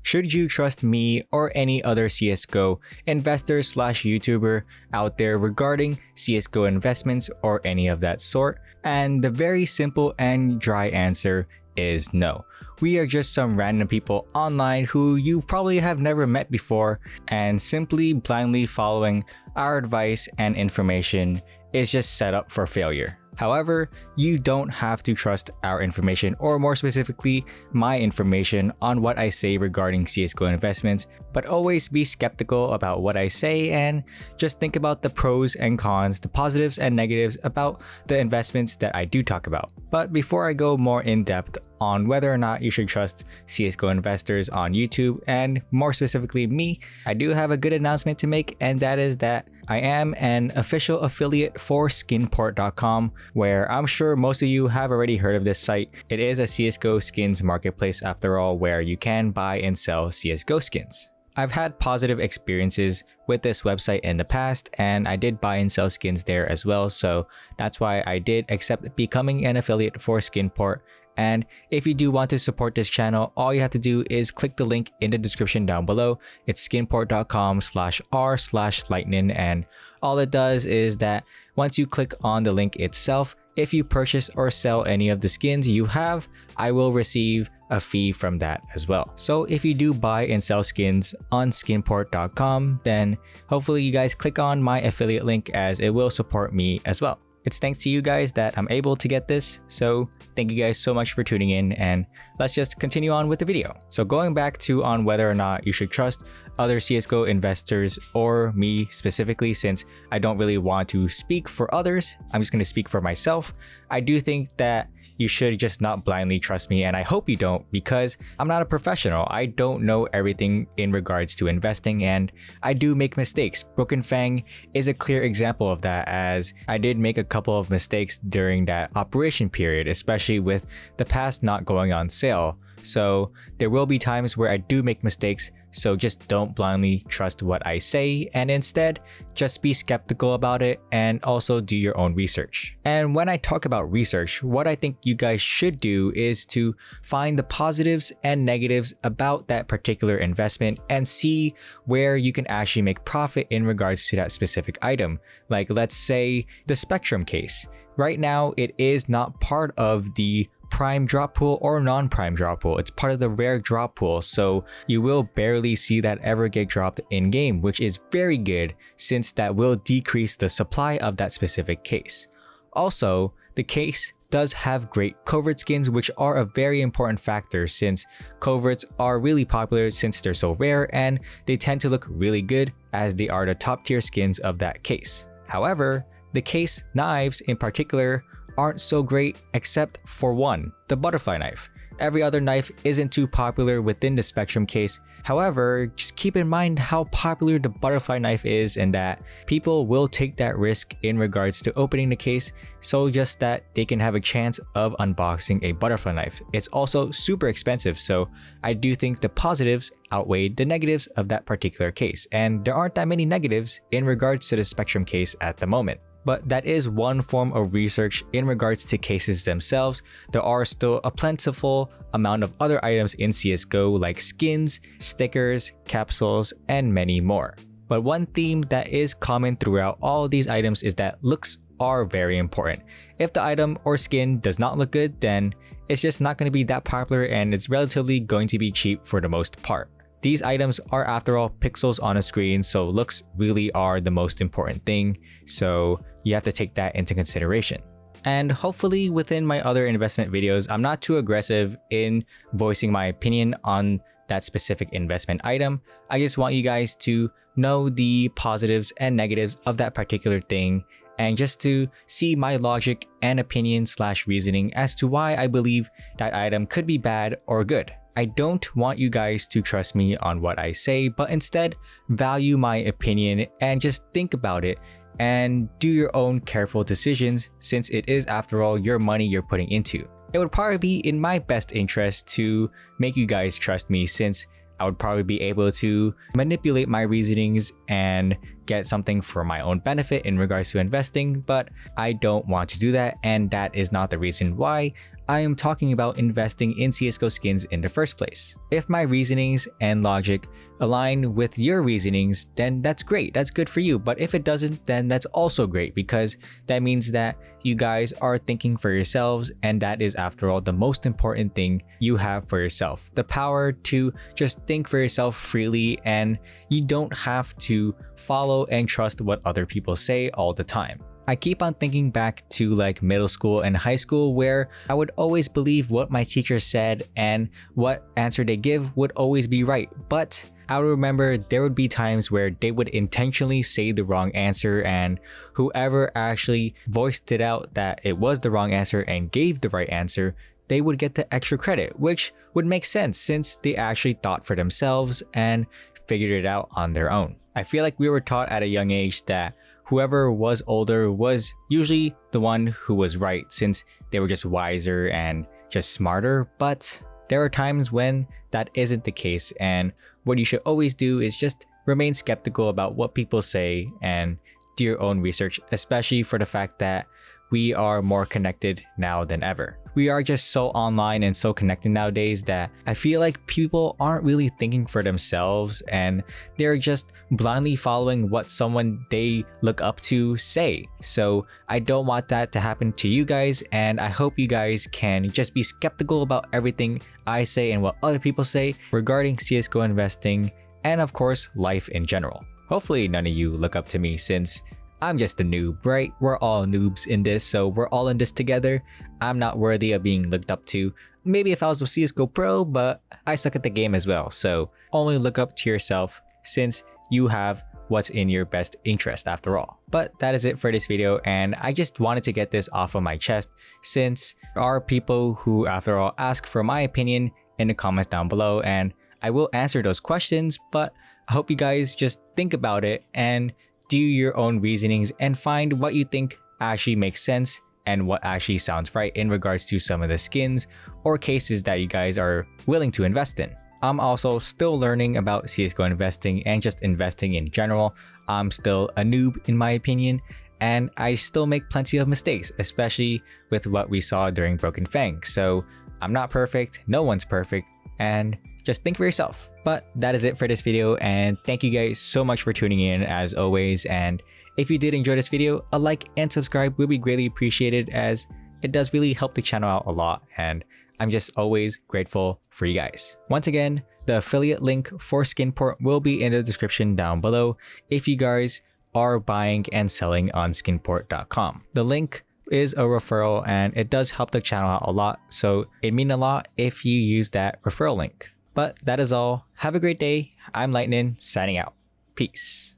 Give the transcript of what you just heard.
should you trust me or any other CSGO investor slash YouTuber out there regarding CSGO investments or any of that sort? And the very simple and dry answer is no. We are just some random people online who you probably have never met before, and simply blindly following our advice and information is just set up for failure. However, you don't have to trust our information, or more specifically, my information on what I say regarding CSGO investments, but always be skeptical about what I say and just think about the pros and cons, the positives and negatives about the investments that I do talk about. But before I go more in depth on whether or not you should trust CSGO investors on YouTube, and more specifically me, I do have a good announcement to make, and that is that I am an official affiliate for skinport.com, where I'm sure most of you have already heard of this site. It is a CSGO skins marketplace after all, where you can buy and sell CSGO skins. I've had positive experiences with this website in the past, and I did buy and sell skins there as well, so that's why I did accept becoming an affiliate for Skinport. And if you do want to support this channel, all you have to do is click the link in the description down below. It's skinport.com/r/lightning, and all it does is that once you click on the link itself, if you purchase or sell any of the skins you have, I will receive a fee from that as well. So if you do buy and sell skins on skinport.com, then hopefully you guys click on my affiliate link, as it will support me as well. It's thanks to you guys that I'm able to get this, so thank you guys so much for tuning in, and let's just continue on with the video. So going back to on whether or not you should trust other CSGO investors or me specifically, since I don't really want to speak for others, I'm just going to speak for myself. I do think that you should just not blindly trust me, and I hope you don't, because I'm not a professional. I don't know everything in regards to investing, and I do make mistakes. Broken Fang is a clear example of that, as I did make a couple of mistakes during that operation period, especially with the pass not going on sale. So there will be times where I do make mistakes, so just don't blindly trust what I say, and instead just be skeptical about it and also do your own research. And when I talk about research, what I think you guys should do is to find the positives and negatives about that particular investment and see where you can actually make profit in regards to that specific item. Like, let's say the Spectrum case. Right now, it is not part of the prime drop pool or non-prime drop pool. It's part of the rare drop pool, so you will barely see that ever get dropped in game, which is very good since that will decrease the supply of that specific case. Also, the case does have great covert skins, which are a very important factor since coverts are really popular since they're so rare, and they tend to look really good as they are the top tier skins of that case. However, the case knives in particular aren't so great, except for one, the butterfly knife. Every other knife isn't too popular within the Spectrum case. However, just keep in mind how popular the butterfly knife is, and that people will take that risk in regards to opening the case, so just that they can have a chance of unboxing a butterfly knife. It's also super expensive, so I do think the positives outweigh the negatives of that particular case, and there aren't that many negatives in regards to the Spectrum case at the moment. But that is one form of research in regards to cases themselves. There are still a plentiful amount of other items in CSGO like skins, stickers, capsules, and many more. But one theme that is common throughout all of these items is that looks are very important. If the item or skin does not look good, then it's just not going to be that popular, and it's relatively going to be cheap for the most part. These items are, after all, pixels on a screen, so looks really are the most important thing, so you have to take that into consideration. And hopefully within my other investment videos, I'm not too aggressive in voicing my opinion on that specific investment item. I just want you guys to know the positives and negatives of that particular thing, and just to see my logic and opinion slash reasoning as to why I believe that item could be bad or good. I don't want you guys to trust me on what I say, but instead value my opinion and just think about it and do your own careful decisions, since it is, after all, your money you're putting into. It would probably be in my best interest to make you guys trust me, since I would probably be able to manipulate my reasonings and get something for my own benefit in regards to investing, but I don't want to do that, and that is not the reason why I am talking about investing in CSGO skins in the first place. If my reasonings and logic align with your reasonings, then that's great, that's good for you. But if it doesn't, then that's also great, because that means that you guys are thinking for yourselves, and that is, after all, the most important thing you have for yourself. The power to just think for yourself freely, and you don't have to follow and trust what other people say all the time. I keep on thinking back to like middle school and high school, where I would always believe what my teacher said and what answer they give would always be right. But I would remember there would be times where they would intentionally say the wrong answer, and whoever actually voiced it out that it was the wrong answer and gave the right answer, they would get the extra credit, which would make sense since they actually thought for themselves and figured it out on their own. I feel like we were taught at a young age that whoever was older was usually the one who was right, since they were just wiser and just smarter. But there are times when that isn't the case, and what you should always do is just remain skeptical about what people say and do your own research, especially for the fact that we are more connected now than ever. We are just so online and so connected nowadays that I feel like people aren't really thinking for themselves, and they're just blindly following what someone they look up to say. So I don't want that to happen to you guys, and I hope you guys can just be skeptical about everything I say and what other people say regarding CSGO investing, and of course life in general. Hopefully none of you look up to me, since I'm just a noob, right? We're all noobs in this, so we're all in this together. I'm not worthy of being looked up to. Maybe if I was a CSGO pro, but I suck at the game as well. So only look up to yourself, since you have what's in your best interest after all. But that is it for this video, and I just wanted to get this off of my chest, since there are people who, after all, ask for my opinion in the comments down below, and I will answer those questions. But I hope you guys just think about it and do your own reasonings and find what you think actually makes sense and what actually sounds right in regards to some of the skins or cases that you guys are willing to invest in. I'm also still learning about CSGO investing and just investing in general. I'm still a noob in my opinion, and I still make plenty of mistakes, especially with what we saw during Broken Fang. So I'm not perfect, no one's perfect, and just think for yourself. But that is it for this video, and thank you guys so much for tuning in as always. And if you did enjoy this video, a like and subscribe would be greatly appreciated, as it does really help the channel out a lot, and I'm just always grateful for you guys. Once again, the affiliate link for Skinport will be in the description down below if you guys are buying and selling on skinport.com. The link is a referral, and it does help the channel out a lot, so it'd mean a lot if you use that referral link. But that is all. Have a great day. I'm Lightning, signing out. Peace.